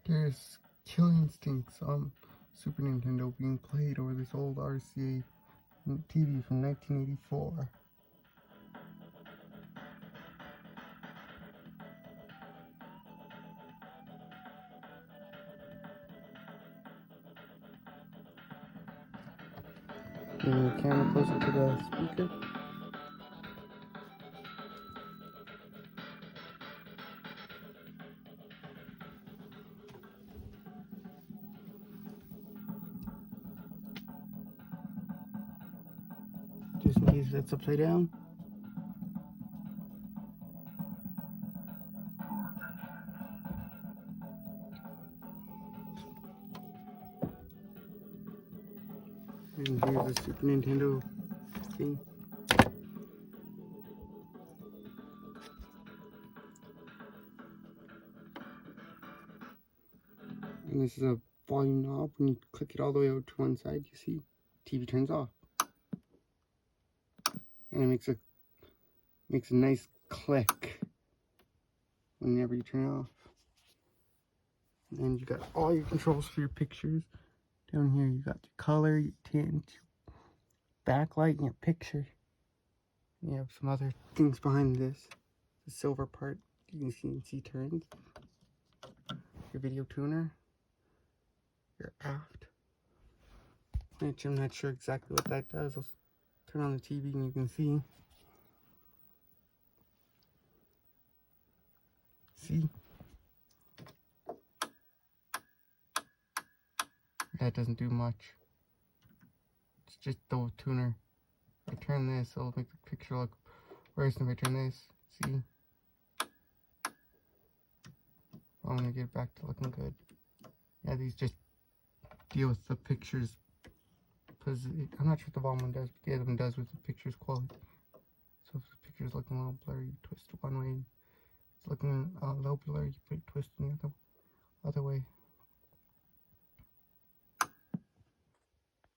There's Kill Instincts on Super Nintendo being played over this old RCA TV from 1984. Bring the camera closer to the speaker. Just in case that's upside down. And here's the Super Nintendo thing. And this is a volume knob. When you click it all the way out to one side, you see TV turns off. And it makes a nice click whenever you turn it off. And you got all your controls for your pictures. Down here you got your color, your tint, your backlight, and your picture. You have some other things behind this. The silver part you can see turns. Your video tuner. Your aft. Which I'm not sure exactly what that does. I'll turn on the TV and you can see. See? That doesn't do much. It's just the tuner. If I turn this, it'll make the picture look worse than if I turn this. See? I'm gonna get it back to looking good. Yeah, these just deal with the pictures. I'm not sure what the bottom one does, but the other one does with the picture's quality. So if the picture's looking a little blurry, you twist it one way. If it's looking a little blurry, you put it twist in the other way.